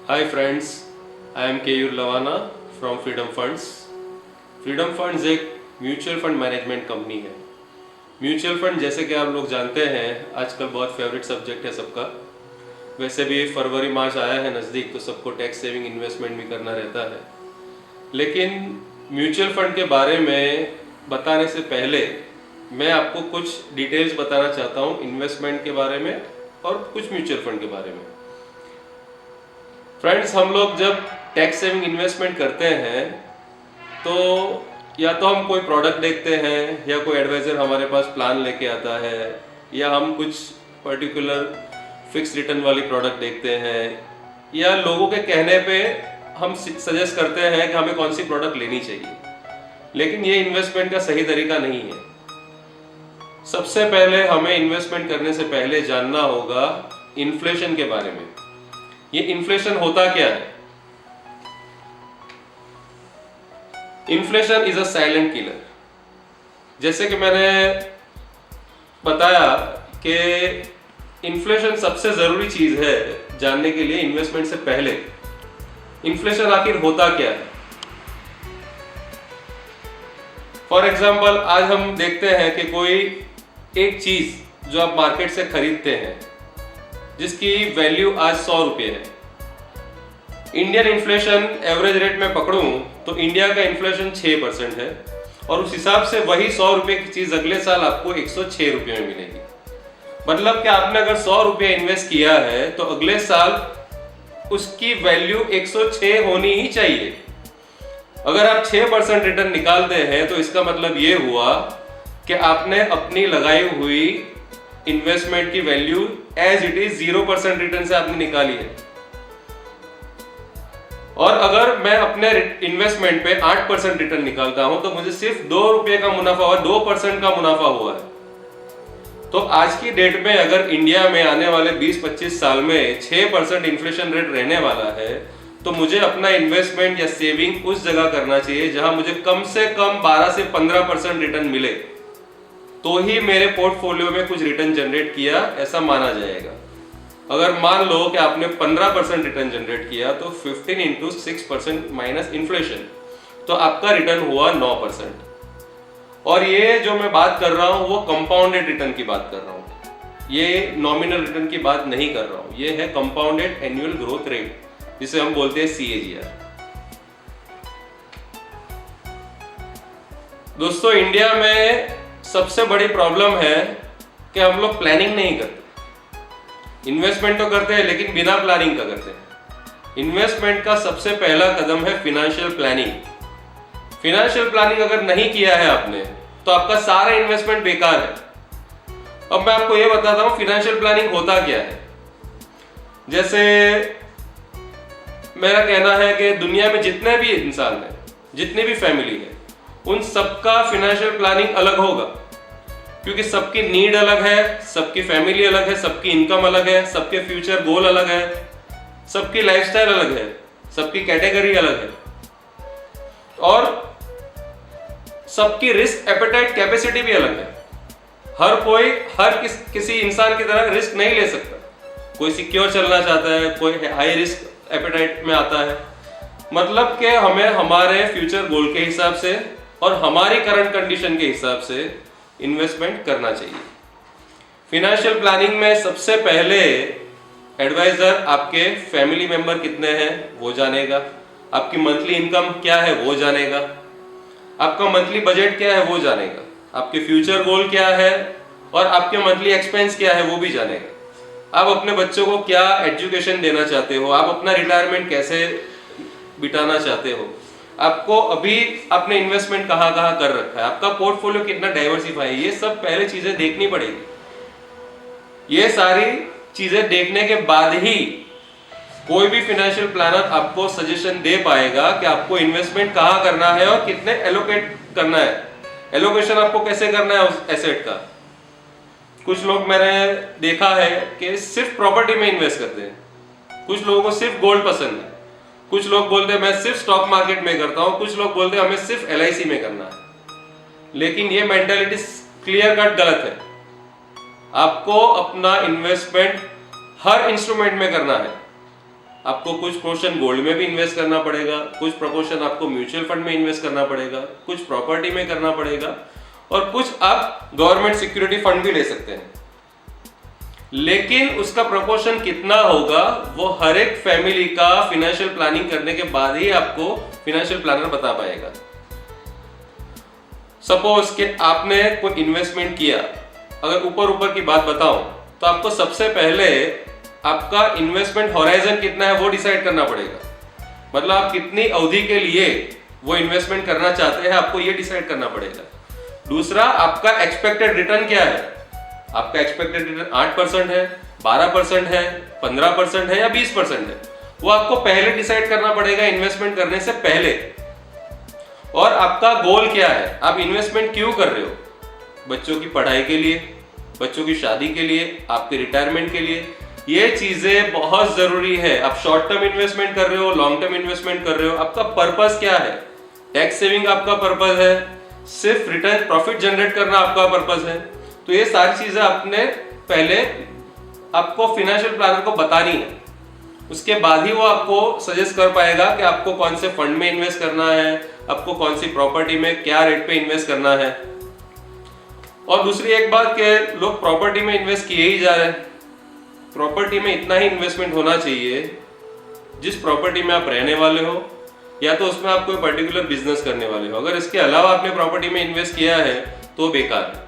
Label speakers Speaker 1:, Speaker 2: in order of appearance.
Speaker 1: Hi friends, I am Keyur Lawana from Freedom Funds. Freedom funds एक mutual fund management company है। Mutual fund जैसे कि आप लोग जानते हैं आजकल बहुत फेवरेट सब्जेक्ट है सबका। वैसे भी फरवरी मार्च आया है नज़दीक, तो सबको टैक्स सेविंग इन्वेस्टमेंट भी करना रहता है। लेकिन म्यूचुअल फंड के बारे में बताने से पहले मैं आपको कुछ डिटेल्स बताना चाहता हूँ इन्वेस्टमेंट के बारे में और कुछ म्यूचुअल फंड के बारे में। फ्रेंड्स, हम लोग जब टैक्स सेविंग इन्वेस्टमेंट करते हैं तो या तो हम कोई प्रोडक्ट देखते हैं या कोई एडवाइज़र हमारे पास प्लान लेके आता है, या हम कुछ पर्टिकुलर फिक्स रिटर्न वाली प्रोडक्ट देखते हैं, या लोगों के कहने पे हम सजेस्ट करते हैं कि हमें कौन सी प्रोडक्ट लेनी चाहिए। लेकिन ये इन्वेस्टमेंट का सही तरीका नहीं है। सबसे पहले हमें इन्वेस्टमेंट करने से पहले जानना होगा इन्फ्लेशन के बारे में। ये इन्फ्लेशन होता क्या है? Inflation is a silent killer. जैसे कि मैंने बताया कि इन्फ्लेशन सबसे जरूरी चीज है जानने के लिए इन्वेस्टमेंट से पहले। इन्फ्लेशन आखिर होता क्या है? फॉर एग्जाम्पल, आज हम देखते हैं कि कोई एक चीज जो आप मार्केट से खरीदते हैं जिसकी वैल्यू आज 100 रुपये है। इंडियन इन्फ्लेशन एवरेज रेट में पकड़ूं तो इंडिया का इन्फ्लेशन 6% है, और उस हिसाब से वही 100 रुपये की चीज अगले साल आपको 106 रुपये में मिलेगी। मतलब कि आपने अगर 100 रुपये इन्वेस्ट किया है तो अगले साल उसकी वैल्यू 106 होनी ही चाहिए। अगर आप 6% रिटर्न निकालते हैं तो इसका मतलब ये हुआ कि आपने अपनी लगाई हुई इन्वेस्टमेंट की value as it is 0% return से आपने निकाली है। और अगर मैं अपने इन्वेस्टमेंट पे 8% रिटर्न निकालता हूं तो मुझे सिर्फ 2 रुपये का मुनाफा हुआ, 2% का मुनाफा हुआ है। तो आज की डेट में अगर इंडिया में आने वाले 20-25 साल में 6% इन्फ्लेशन रेट रहने वाला है तो मुझे अपना इन्वेस्टमेंट या सेविंग उस जगह करना चाहिए जहां मुझे कम से कम 12 से 15% रिटर्न मिले, तो ही मेरे पोर्टफोलियो में कुछ रिटर्न जनरेट किया ऐसा माना जाएगा। अगर मान लो कि आपने 15% रिटर्न जनरेट किया तो 15 इंटू 6% माइनस इन्फ्लेशन, तो आपका रिटर्न हुआ 9%। और ये जो मैं बात कर रहा हूं वो कंपाउंडेड रिटर्न की बात कर रहा हूं, ये नॉमिनल रिटर्न की बात नहीं कर रहा हूं। ये है कंपाउंडेड एनुअल ग्रोथ रेट, जिसे हम बोलते हैं CAGR। दोस्तों, इंडिया में सबसे बड़ी प्रॉब्लम है कि हम लोग प्लानिंग नहीं करते। इन्वेस्टमेंट तो करते हैं लेकिन बिना प्लानिंग का करते हैं। इन्वेस्टमेंट का सबसे पहला कदम है फिनेंशियल प्लानिंग। फिनेंशियल प्लानिंग अगर नहीं किया है आपने तो आपका सारा इन्वेस्टमेंट बेकार है। अब मैं आपको यह बताता हूं फिनेंशियल प्लानिंग होता क्या है। जैसे मेरा कहना है कि दुनिया में जितने भी इंसान हैं, जितनी भी फैमिली है, उन सबका फिनेंशियल प्लानिंग अलग होगा, क्योंकि सबकी नीड अलग है, सबकी फैमिली अलग है, सबकी इनकम अलग है, सबके फ्यूचर गोल अलग है, सबकी लाइफस्टाइल अलग है, सबकी कैटेगरी अलग है, और सबकी रिस्क एपेटाइट कैपेसिटी भी अलग है। हर कोई किसी इंसान की तरह रिस्क नहीं ले सकता। कोई सिक्योर चलना चाहता है, कोई हाई रिस्क एपेटाइट में आता है। मतलब कि हमें हमारे फ्यूचर गोल के हिसाब से और हमारी करंट कंडीशन के हिसाब से इन्वेस्टमेंट करना चाहिए। फिनेंशियल प्लानिंग में सबसे पहले एडवाइजर आपके फैमिली मेंबर कितने हैं वो जानेगा, आपकी मंथली इनकम क्या है वो जानेगा, आपका मंथली बजट क्या है वो जानेगा, आपके फ्यूचर गोल क्या है और आपके मंथली एक्सपेंस क्या है वो भी जानेगा। आप अपने बच्चों को क्या एजुकेशन देना चाहते हो, आप अपना रिटायरमेंट कैसे बिताना चाहते हो, आपको अभी आपने इन्वेस्टमेंट कहाँ कहाँ कर रखा है, आपका पोर्टफोलियो कितना डाइवर्सिफाई है, ये सब पहले चीजें देखनी पड़ेगी। ये सारी चीजें देखने के बाद ही कोई भी फाइनेंशियल प्लानर आपको सजेशन दे पाएगा कि आपको इन्वेस्टमेंट कहाँ करना है और कितने एलोकेट करना है, एलोकेशन आपको कैसे करना है उस एसेट का। कुछ लोग मैंने देखा है कि सिर्फ प्रॉपर्टी में इन्वेस्ट करते हैं, कुछ लोगों को सिर्फ गोल्ड पसंद है, कुछ लोग बोलते हैं मैं सिर्फ स्टॉक मार्केट में करता हूं, कुछ लोग बोलते हैं हमें सिर्फ LIC में करना है। लेकिन ये मेंटालिटी क्लियर कट गलत है। आपको अपना इन्वेस्टमेंट हर इंस्ट्रूमेंट में करना है। आपको कुछ पोर्शन गोल्ड में भी इन्वेस्ट करना पड़ेगा, कुछ प्रोपोर्शन आपको म्यूचुअल फंड में इन्वेस्ट करना पड़ेगा, कुछ प्रॉपर्टी में करना पड़ेगा और कुछ आप गवर्नमेंट सिक्योरिटी फंड भी ले सकते हैं। लेकिन उसका प्रोपोर्शन कितना होगा वो हर एक फैमिली का फाइनेंशियल प्लानिंग करने के बाद ही आपको फाइनेंशियल प्लानर बता पाएगा। सपोज कि आपने कोई इन्वेस्टमेंट किया, अगर ऊपर ऊपर की बात बताऊं तो आपको सबसे पहले आपका इन्वेस्टमेंट होराइजन कितना है वो डिसाइड करना पड़ेगा। मतलब आप कितनी अवधि के लिए वो इन्वेस्टमेंट करना चाहते हैं, आपको ये डिसाइड करना पड़ेगा। दूसरा, आपका एक्सपेक्टेड रिटर्न क्या है। आपका एक्सपेक्टेड रिटर्न 8% है, 12% है, 15% है या 20% है, वो आपको पहले डिसाइड करना पड़ेगा इन्वेस्टमेंट करने से पहले। और आपका गोल क्या है, आप इन्वेस्टमेंट क्यों कर रहे हो। बच्चों की पढ़ाई के लिए, बच्चों की शादी के लिए, आपके रिटायरमेंट के लिए, ये चीजें बहुत जरूरी है। आप शॉर्ट टर्म इन्वेस्टमेंट कर रहे हो, लॉन्ग टर्म इन्वेस्टमेंट कर रहे हो, आपका पर्पस क्या है। टैक्स सेविंग आपका पर्पस है, सिर्फ रिटर्न प्रॉफिट जनरेट करना आपका पर्पस है। तो ये सारी चीजें आपने पहले आपको फाइनेंशियल प्लानर को बतानी है। उसके बाद ही वो आपको सजेस्ट कर पाएगा कि आपको कौन से फंड में इन्वेस्ट करना है, आपको कौन सी प्रॉपर्टी में क्या रेट पे इन्वेस्ट करना है। और दूसरी एक बात कि लोग प्रॉपर्टी में इन्वेस्ट किए ही जा रहे हैं। प्रॉपर्टी में इतना ही इन्वेस्टमेंट होना चाहिए जिस प्रॉपर्टी में आप रहने वाले हो या तो उसमें आप कोई पर्टिकुलर बिजनेस करने वाले हो। अगर इसके अलावा आपने प्रॉपर्टी में इन्वेस्ट किया है तो बेकार है।